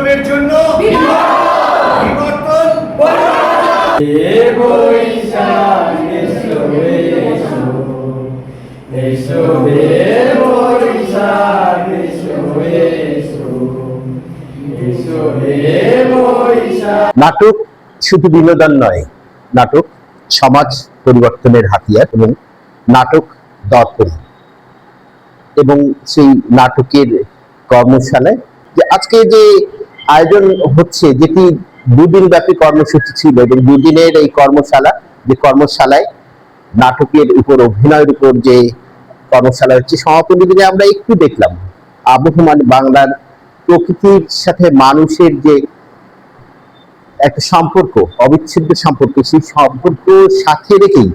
পরিবর্তনের জন্য বিবর্তন নাটক শুধু বিনোদন নয়, নাটক সমাজ পরিবর্তনের হাতিয়ার এবং নাটক দর্পণ। এবং সেই নাটকের কর্মশালায় যে আজকে যে আয়োজন হচ্ছে, যেটি দুদিন ব্যাপী কর্মসূচি ছিল এবং দুদিনের এই কর্মশালায় নাটকের উপর, অভিনয়ের উপর যে কর্মশালা হচ্ছে, সমাপনী দিনে আমরা একটু দেখলাম আবহমান বাংলার প্রকৃতির সাথে মানুষের যে একটা সম্পর্ক, অবিচ্ছেদ্য সম্পর্ক, সেই সম্পর্ক সাথে রেখেই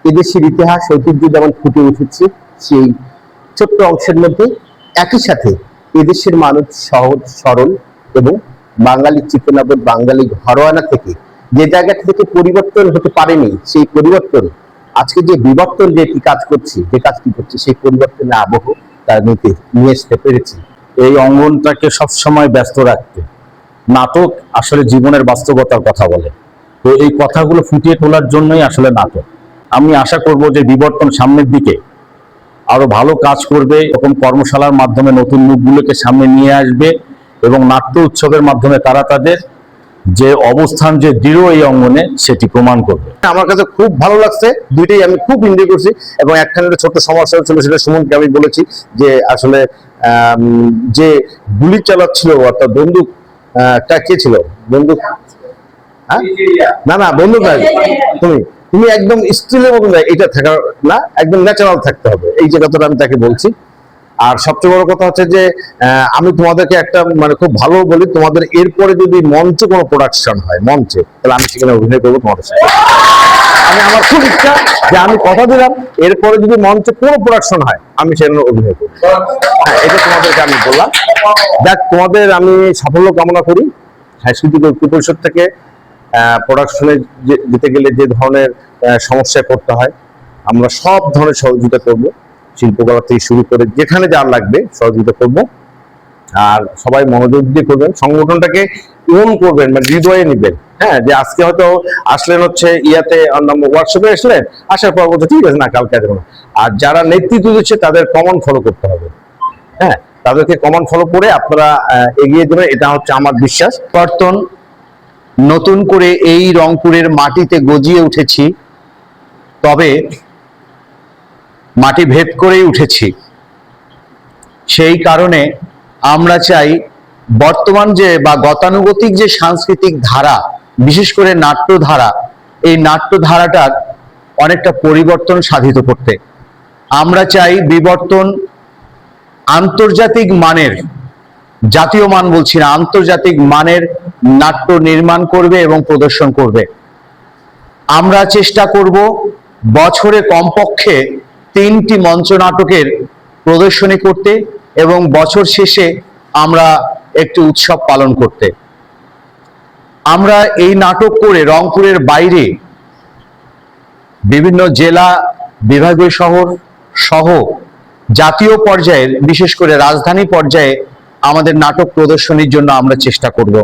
এদেশের ইতিহাস ঐতিহ্য যেমন ফুটে উঠেছে, সেই ছোট্ট অংশের মধ্যে একই সাথে এদেশের মানুষ সহজ সরল এবং বাঙালি চেতনাবোধ, বাঙালি ঘরোয়ানা থেকে যে জায়গাটা থেকে পরিবর্তন হতে পারেনি, সেই পরিবর্তন আজকে যে বিবর্তন যেটি কাজ করছে, সেই পরিবর্তনের আবহ তার নিয়ে আসতে পেরেছি। এই অঙ্গনটাকে সবসময় ব্যস্ত রাখতে নাটক আসলে জীবনের বাস্তবতার কথা বলে। তো এই কথাগুলো ফুটিয়ে তোলার জন্যই আসলে নাটক। আমি আশা করব যে বিবর্তন সামনের দিকে আরো ভালো কাজ করবে, এরকম কর্মশালার মাধ্যমে নতুন মুখগুলোকে সামনে নিয়ে আসবে এবং নাট্য উৎসবের মাধ্যমে তারা তাদের যে অবস্থান যে দৃঢ় এই অঙ্গনে সেটি প্রমাণ করবে। আমার কাছে খুব ভালো লাগছে, দুইটাই আমি খুব এনজয় করছি। এবং একখানে ছোট্ট সমস্যা ছিল, সেটা সুমনকে আমি বলেছি যে আসলে যে গুলি চালাচ্ছিল অর্থাৎ বন্দুক, কে ছিল বন্দুক? না বন্দুক নাই, তুমি একদম স্টিলের মতো এটা থাকা না, একদম ন্যাচারাল থাকতে হবে, এই যে কথাটা আমি তাকে বলছি। আর সবচেয়ে বড় কথা হচ্ছে যে আমি তোমাদেরকে একটা খুব ভালো বলি, তোমাদের এরপরে যদি মঞ্চে কোনো প্রোডাকশন হয় মঞ্চে, তাহলে আমি সেখানে অভিনয় করবো তোমাদের সাথে। আমার খুব ইচ্ছা যে আমি কথা দিলাম, এরপরে যদি মঞ্চে কোনো প্রোডাকশন হয় আমি সেখানে অভিনয় করবো। হ্যাঁ, এটা তোমাদেরকে আমি বললাম। দেখ, তোমাদের আমি সাফল্য কামনা করি। সাংস্কৃতিক ঐক্য পরিষদ থেকে প্রোডাকশনে যেতে গেলে যে ধরনের সমস্যায় পড়তে হয়, আমরা সব ধরনের সহযোগিতা করব, শিল্পকলা থেকে শুরু করে যেখানে যা লাগবে সহযোগিতা করব। আর সবাই মনোযোগ দিয়ে করবেন, সংগঠনটাকে ওন করবেন, হৃদয়ে নিবেন। হ্যাঁ, যে আজকে হয়তো আসলেন হচ্ছে ওয়ার্কশপে আসলেন, আসার পর বলতে ঠিক আছে না, কালকে আসবো না। আর যারা নেতৃত্ব দিচ্ছে তাদের কমন ফলো করতে হবে। হ্যাঁ, তাদেরকে কমন ফলো করে আপনারা এগিয়ে দেবেন, এটা হচ্ছে আমার বিশ্বাস। পরিবর্তন নতুন করে এই রংপুরের মাটিতে গজিয়ে উঠেছি, তবে মাটি ভেদ করেই উঠেছি। সেই কারণে আমরা চাই বর্তমান যে বা গতানুগতিক যে সাংস্কৃতিক ধারা, বিশেষ করে নাট্যধারা, এই নাট্যধারাটার অনেকটা পরিবর্তন সাধিত করতে আমরা চাই বিবর্তন আন্তর্জাতিক মানের, জাতীয় মান বলছি না, আন্তর্জাতিক মানের নাট্য নির্মাণ করবে এবং প্রদর্শন করবে। আমরা চেষ্টা করব বছরে কমপক্ষে 3টি মঞ্চ নাটকের প্রদর্শনী করতে এবং বছর শেষে আমরা একটি উৎসব পালন করতে। আমরা এই নাটক করে রংপুরের বাইরে বিভিন্ন জেলা, বিভাগীয় শহর সহ জাতীয় পর্যায়ের, বিশেষ করে রাজধানী পর্যায়ে আমাদের নাটক প্রদর্শনীর জন্য আমরা চেষ্টা করব।